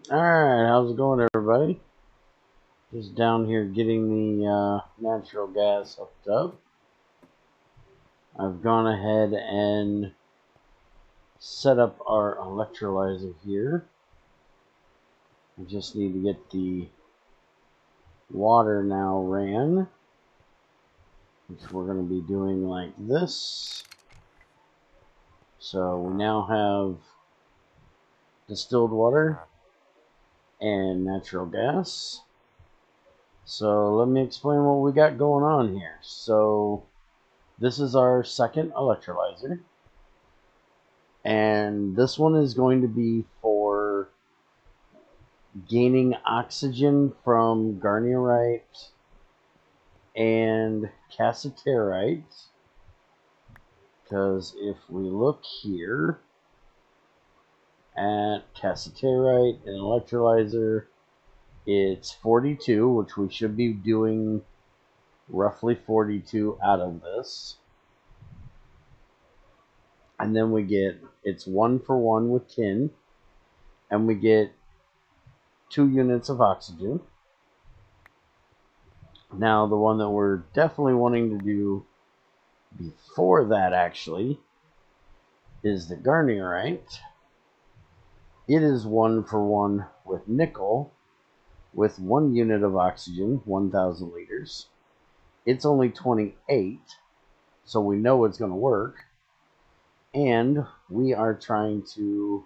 Alright, how's it going, everybody? Just down here getting the natural gas hooked up. I've gone ahead and set up our electrolyzer here. I just need to get the water now ran, which we're going to be doing like this. So we now have distilled water and natural gas. So let me explain what we got going on here. So this is our second electrolyzer, and this one is going to be for gaining oxygen from Garnierite and Cassiterite, because if we look here at Cassiterite and electrolyzer, it's 42, which we should be doing roughly 42 out of this. And then we get, it's 1-for-1 with tin, and we get 2 units of oxygen. Now, the one that we're definitely wanting to do before that, actually, is the Garnierite. It is 1-for-1 with nickel, with 1 unit of oxygen, 1,000 liters. It's only 28, so we know it's going to work. And we are trying to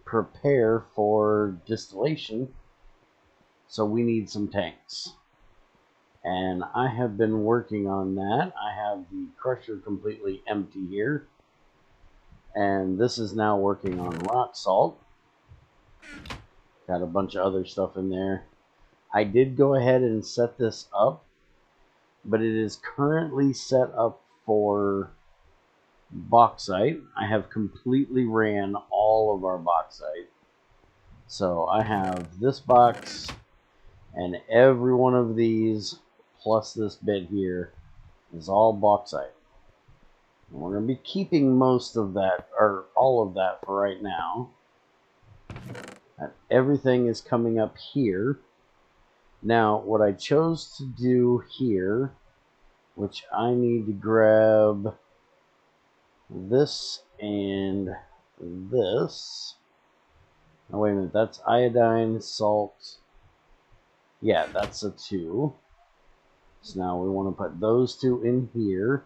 prepare for distillation, so we need some tanks. And I have been working on that. I have the crusher completely empty here, and this is now working on rock salt. Got a bunch of other stuff in there. I did go ahead and set this up, but it is currently set up for bauxite. I have completely ran all of our bauxite. So I have this box and every one of these plus this bit here is all bauxite. And we're going to be keeping most of that, or all of that, for right now. Everything is coming up here. Now, what I chose to do here, which I need to grab this and this. Oh, wait a minute, that's iodine, salt. Yeah, that's a 2. So now we want to put those 2 in here,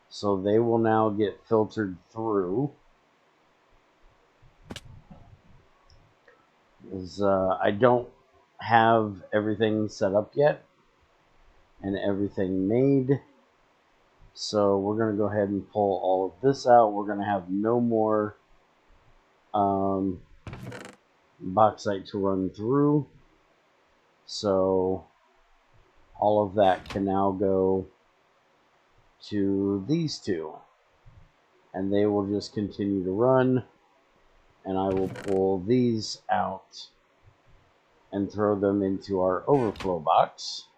so they will now get filtered through. I don't have everything set up yet and everything made, so we're going to go ahead and pull all of this out. We're going to have no more bauxite to run through, so all of that can now go to these 2, and they will just continue to run, and I will pull these out and throw them into our overflow box.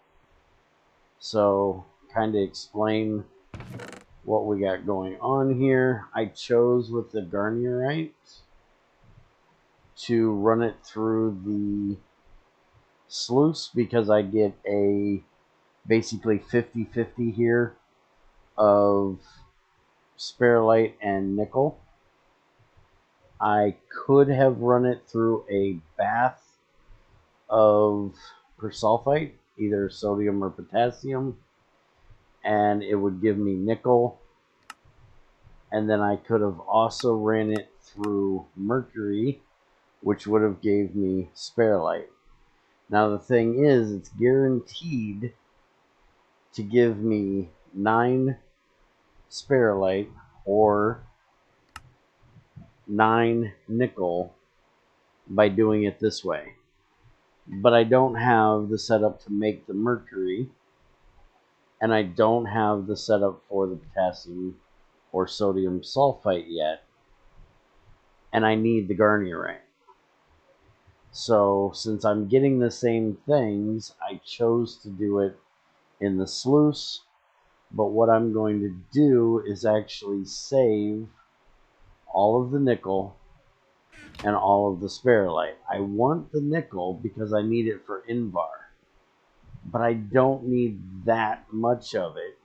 So, kind of explain what we got going on here. I chose with the Garnierite to run it through the sluice because I get a basically 50-50 here of sperrite and nickel. I could have run it through a bath of persulfite, either sodium or potassium, and it would give me nickel. And then I could have also ran it through mercury, which would have gave me sperrite. Now the thing is, it's guaranteed to give me 9 sperrite or 9 nickel by doing it this way. But I don't have the setup to make the mercury, and I don't have the setup for the potassium or sodium sulfite yet, and I need the Garnierite. So since I'm getting the same things, I chose to do it in the sluice, but what I'm going to do is actually save all of the nickel and all of the spherolite. I want the nickel because I need it for Invar, but I don't need that much of it.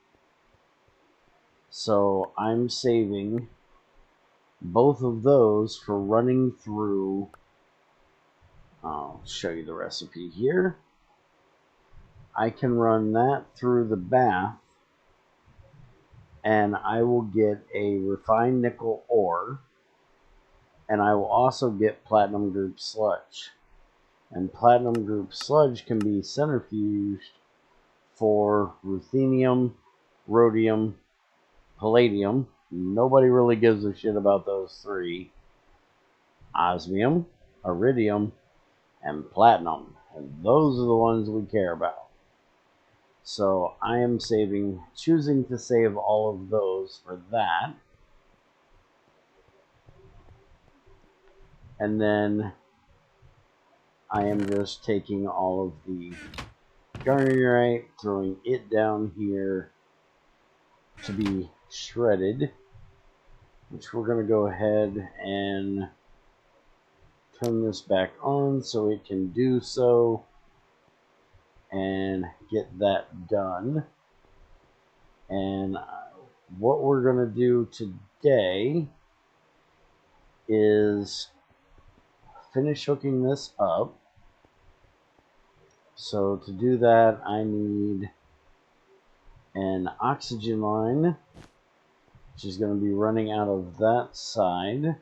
So I'm saving both of those for running through. I'll show you the recipe here. I can run that through the bath, and I will get a refined nickel ore, and I will also get platinum group sludge. And platinum group sludge can be centrifuged for ruthenium, rhodium, palladium. Nobody really gives a shit about those three. Osmium, iridium, and platinum. And those are the ones we care about. So I am choosing to save all of those for that. And then I am just taking all of the Garnierite, throwing it down here to be shredded, which we're going to go ahead and turn this back on so it can do so and get that done. And what we're going to do today is finish hooking this up. So to do that, I need an oxygen line, which is going to be running out of that side.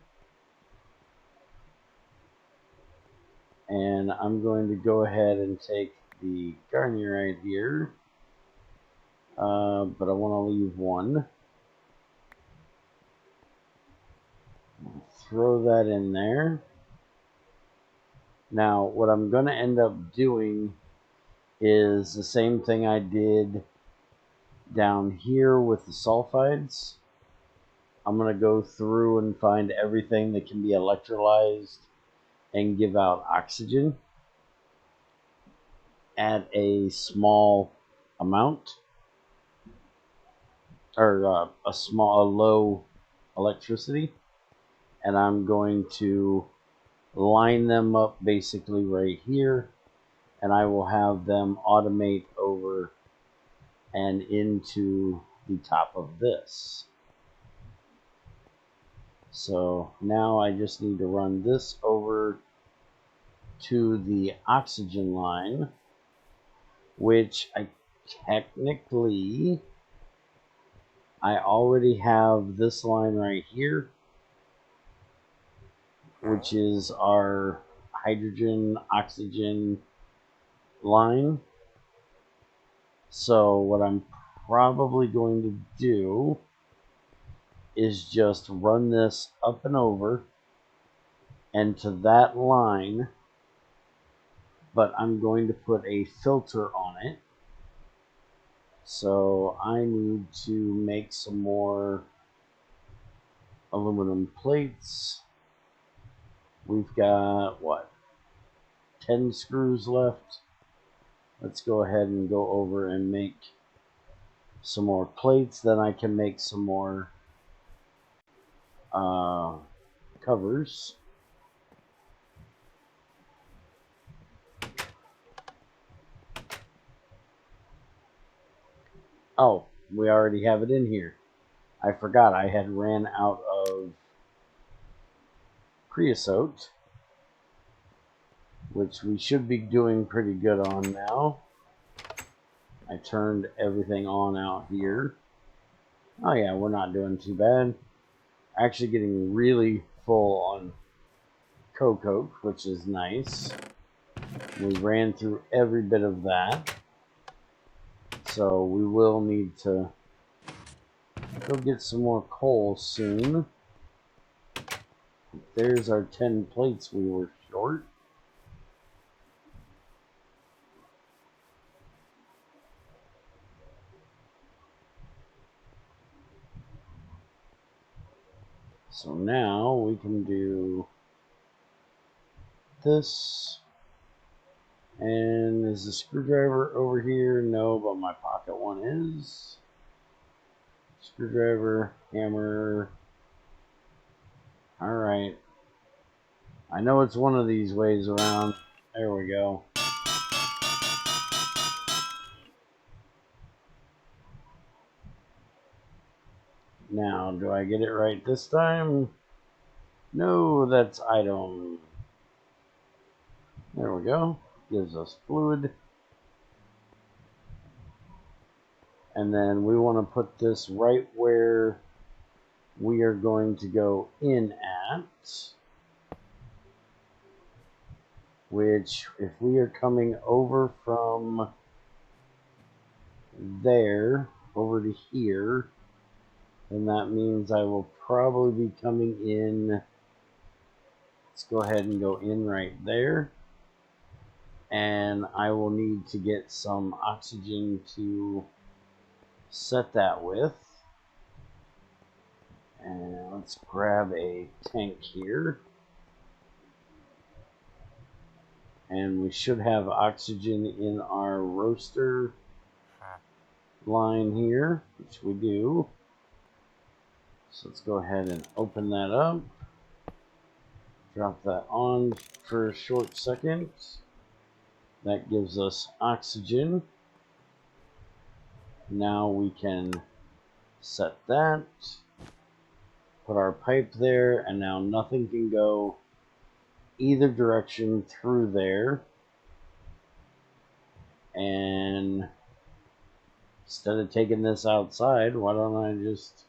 And I'm going to go ahead and take the Garnierite here, but I want to leave one. Throw that in there. Now, what I'm going to end up doing is the same thing I did down here with the sulfides. I'm going to go through and find everything that can be electrolyzed and give out oxygen at a small amount, or a low electricity, and I'm going to line them up basically right here, and I will have them automate over and into the top of this. So now I just need to run this over to the oxygen line, which I already have this line right here, which is our hydrogen oxygen line. So what I'm probably going to do is just run this up and over and to that line, but I'm going to put a filter on it. So I need to make some more aluminum plates. We've got, what, 10 screws left. Let's go ahead and go over and make some more plates. Then I can make some more covers. Oh, we already have it in here. I forgot I had ran out of creosote, which we should be doing pretty good on now. I turned everything on out here. Oh yeah, we're not doing too bad. Actually getting really full on cocoa, which is nice. We ran through every bit of that. So we will need to go get some more coal soon. There's our 10 plates we were short. So now we can do this. And is the screwdriver over here? No, but my pocket one is. Screwdriver, hammer. Alright. I know it's one of these ways around. There we go. Now, do I get it right this time? No, that's item. There we go. Gives us fluid. And then we want to put this right where we are going to go in at. Which, if we are coming over from there over to here, then that means I will probably be coming in. Let's go ahead and go in right there. And I will need to get some oxygen to set that with. And let's grab a tank here. And we should have oxygen in our roaster line here, which we do. So let's go ahead and open that up. Drop that on for a short second. That gives us oxygen. Now we can set that, put our pipe there, and now nothing can go either direction through there. And instead of taking this outside, why don't I just,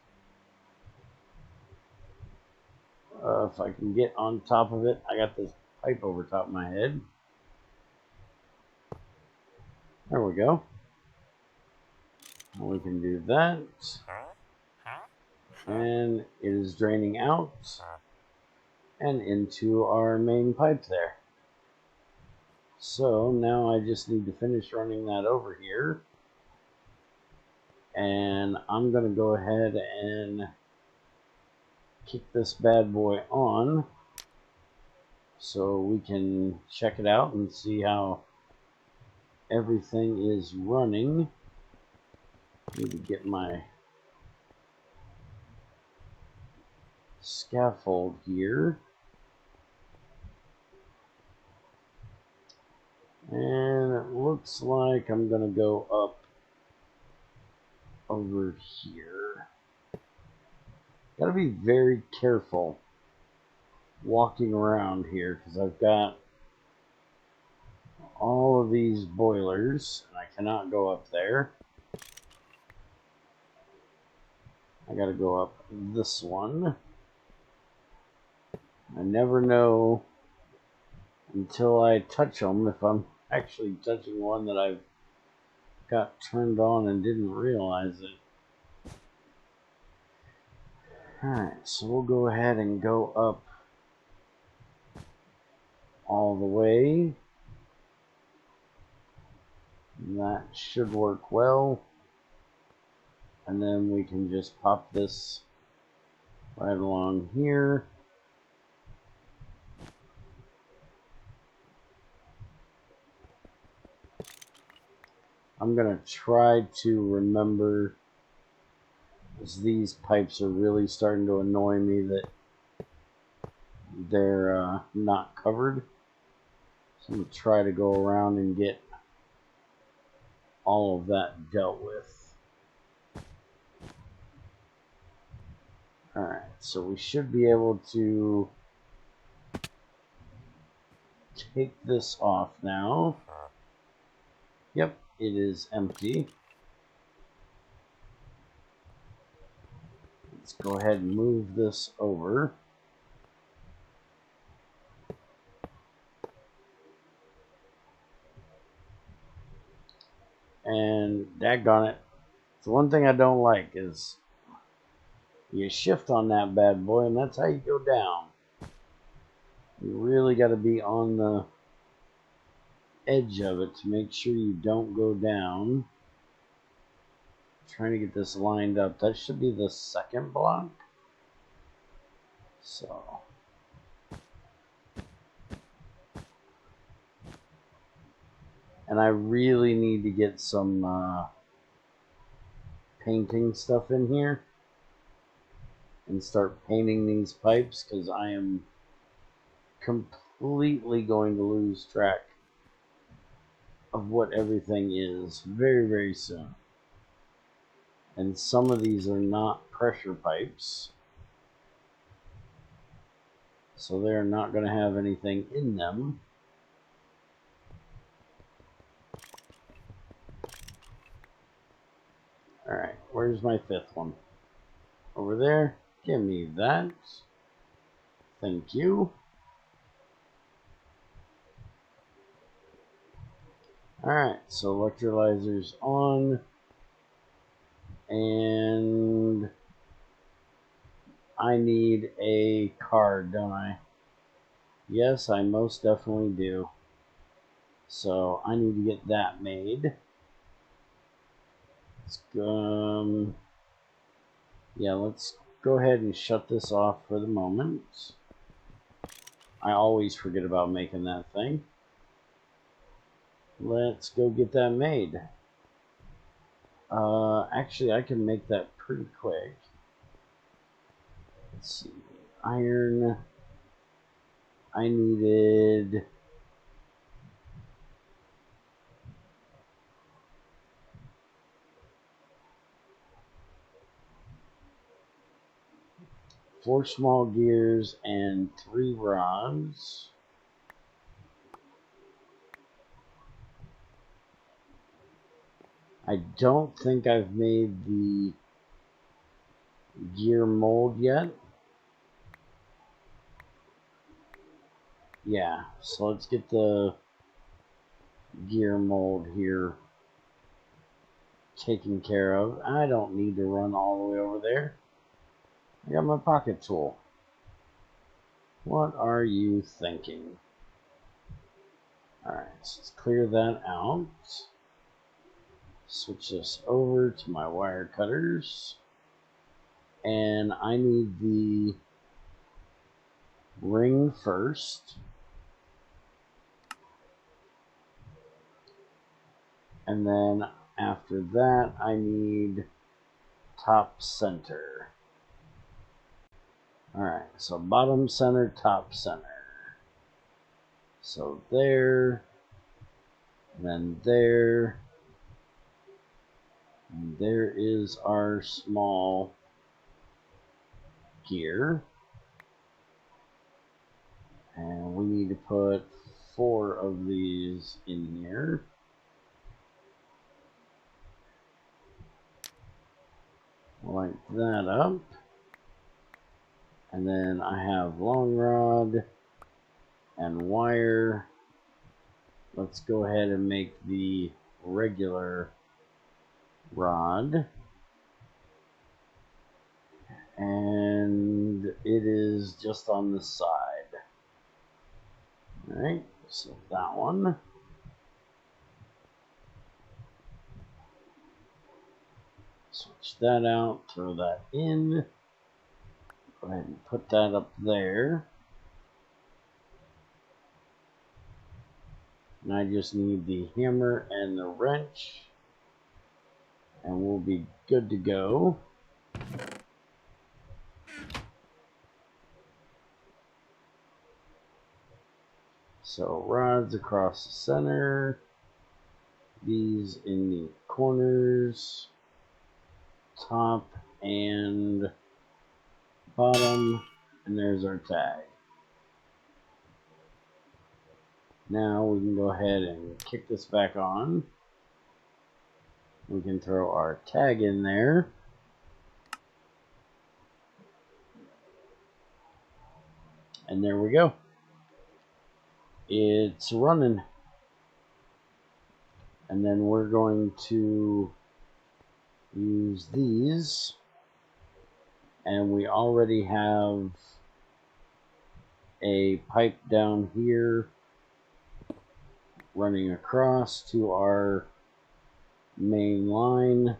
if I can get on top of it, I got this pipe over top of my head. There we go. We can do that. And it is draining out and into our main pipe there. So now I just need to finish running that over here. And I'm going to go ahead and kick this bad boy on so we can check it out and see how everything is running. Need to get my scaffold here. And it looks like I'm going to go up over here. Got to be very careful walking around here because I've got all of these boilers and I cannot go up there. I got to go up this one. I never know until I touch them if I'm actually touching one that I've got turned on and didn't realize it. Alright, so we'll go ahead and go up all the way. And that should work well. And then we can just pop this right along here. I'm going to try to remember, as these pipes are really starting to annoy me, that they're not covered. So I'm going to try to go around and get all of that dealt with. Alright, so we should be able to take this off now. Yep, it is empty. Let's go ahead and move this over. And daggone it, the one thing I don't like is you shift on that bad boy and that's how you go down. You really got to be on the edge of it to make sure you don't go down. I'm trying to get this lined up. That should be the second block. So and I really need to get some painting stuff in here and start painting these pipes because I am completely going to lose track of what everything is very, very soon. And some of these are not pressure pipes, so they're not going to have anything in them. Alright, where's my fifth one? Over there. Give me that. Thank you. Alright, so electrolyzer's on. And I need a card, don't I? Yes, I most definitely do. So I need to get that made. Yeah, let's go ahead and shut this off for the moment. I always forget about making that thing. Let's go get that made. Actually, I can make that pretty quick. Let's see. Iron. I needed... four small gears and 3 rods. I don't think I've made the gear mold yet. Yeah, so let's get the gear mold here taken care of. I don't need to run all the way over there. I got my pocket tool. What are you thinking? Alright, so let's clear that out. Switch this over to my wire cutters. And I need the ring first. And then after that, I need top center. Alright, so bottom center, top center. So there, and then there, and there is our small gear. And we need to put 4 of these in here. Light that up. And then I have long rod and wire. Let's go ahead and make the regular rod. And it is just on the side. Alright, so that one. Switch that out, throw that in. Go ahead and put that up there. And I just need the hammer and the wrench. And we'll be good to go. So rods across the center. These in the corners. Top and bottom. And there's our tag. Now we can go ahead and kick this back on. We can throw our tag in there. And there we go. It's running. And then we're going to use these. And we already have a pipe down here running across to our main line.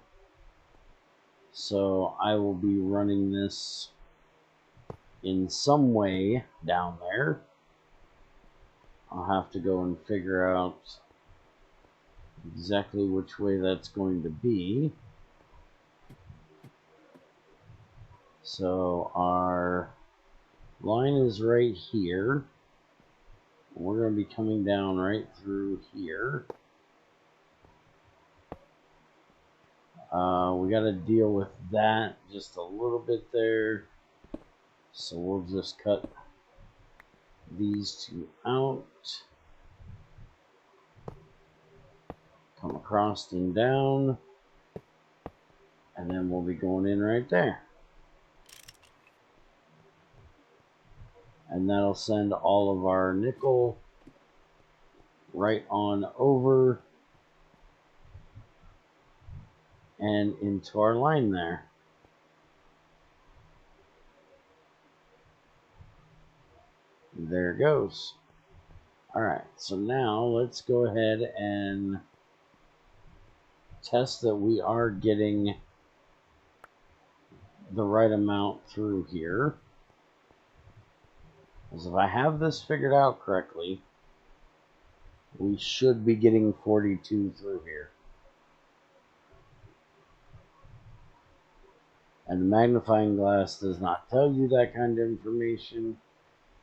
So I will be running this in some way down there. I'll have to go and figure out exactly which way that's going to be. So our line is right here. We're going to be coming down right through here. We got to deal with that just a little bit there. So we'll just cut these two out. Come across and down. And then we'll be going in right there. And that'll send all of our nickel right on over and into our line there. There it goes. Alright, so now let's go ahead and test that we are getting the right amount through here. Because if I have this figured out correctly, we should be getting 42 through here. And the magnifying glass does not tell you that kind of information.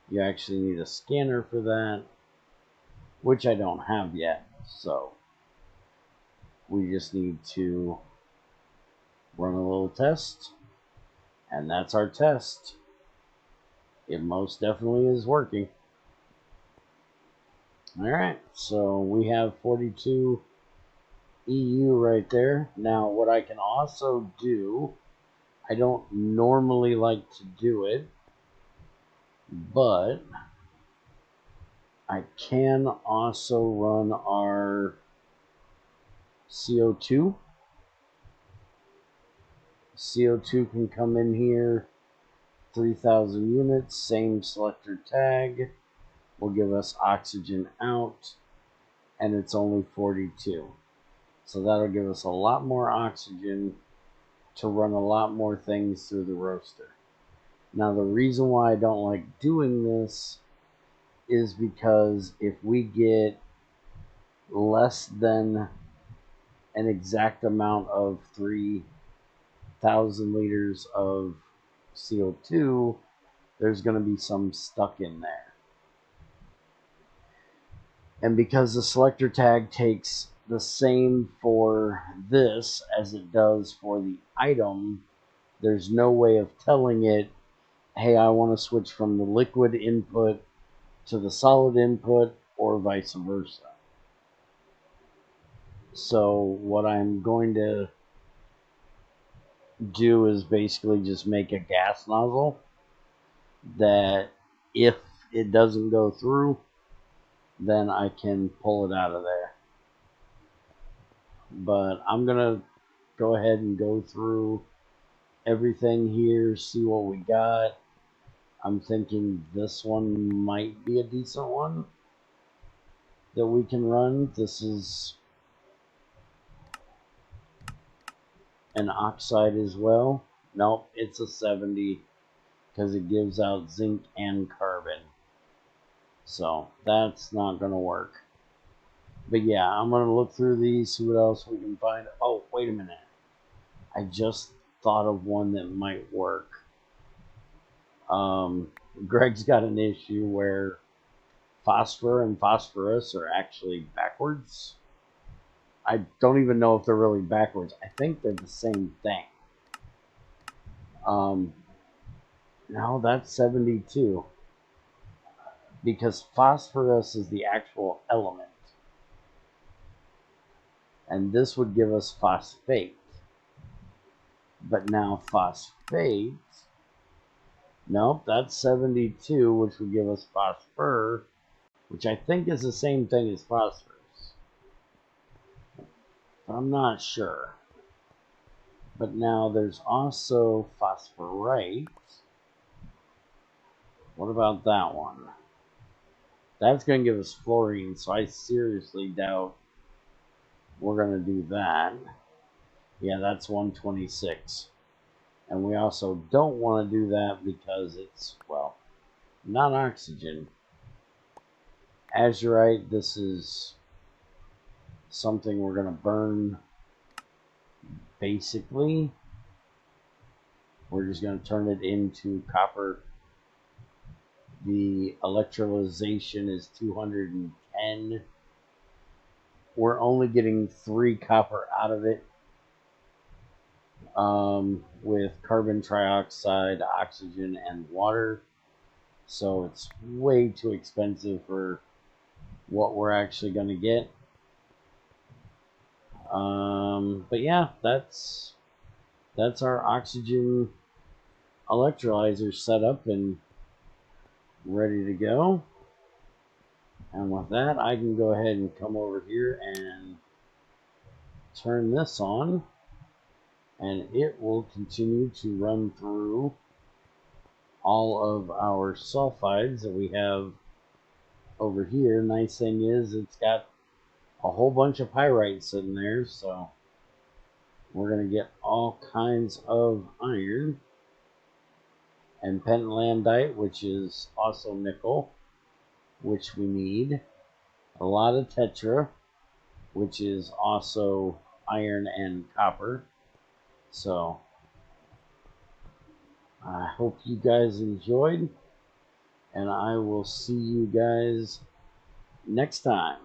You actually need a scanner for that, which I don't have yet. So we just need to run a little test, and that's our test. It most definitely is working. Alright, so we have 42 EU right there. Now what I can also do, I don't normally like to do it, but I can also run our CO2. CO2 can come in here, 3,000 units, same selector tag, will give us oxygen out, and it's only 42. So that'll give us a lot more oxygen to run a lot more things through the roaster. Now the reason why I don't like doing this is because if we get less than an exact amount of 3,000 liters of CO2, there's going to be some stuck in there. And because the selector tag takes the same for this as it does for the item, there's no way of telling it, hey, I want to switch from the liquid input to the solid input, or vice versa. So what I'm going to do is basically just make a gas nozzle that if it doesn't go through, then I can pull it out of there. But I'm gonna go ahead and go through everything here, see what we got. I'm thinking this one might be a decent one that we can run. This is an oxide as well. Nope, it's a 70 because it gives out zinc and carbon. So that's not going to work. But yeah, I'm going to look through these, see what else we can find. Oh, wait a minute. I just thought of one that might work. Greg's got an issue where phosphor and phosphorus are actually backwards. I don't even know if they're really backwards. I think they're the same thing. No, that's 72. Because phosphorus is the actual element. And this would give us phosphate. But now phosphate, nope, that's 72, which would give us phosphor, which I think is the same thing as phosphorus. But I'm not sure. But now there's also phosphorite. What about that one? That's going to give us fluorine, so I seriously doubt we're going to do that. Yeah, that's 126. And we also don't want to do that because it's, well, not oxygen. Azurite, this is something we're going to burn. Basically, we're just going to turn it into copper The electrolyzation is 210. We're only getting 3 copper out of it, with carbon trioxide, oxygen, and water. So it's way too expensive for what we're actually going to get. But yeah, that's our oxygen electrolyzer set up and ready to go. And with that, I can go ahead and come over here and turn this on, and it will continue to run through all of our sulfides that we have over here. Nice thing is it's got a whole bunch of pyrite sitting there, so we're going to get all kinds of iron and pentlandite, which is also nickel, which we need. A lot of tetra, which is also iron and copper. So I hope you guys enjoyed, and I will see you guys next time.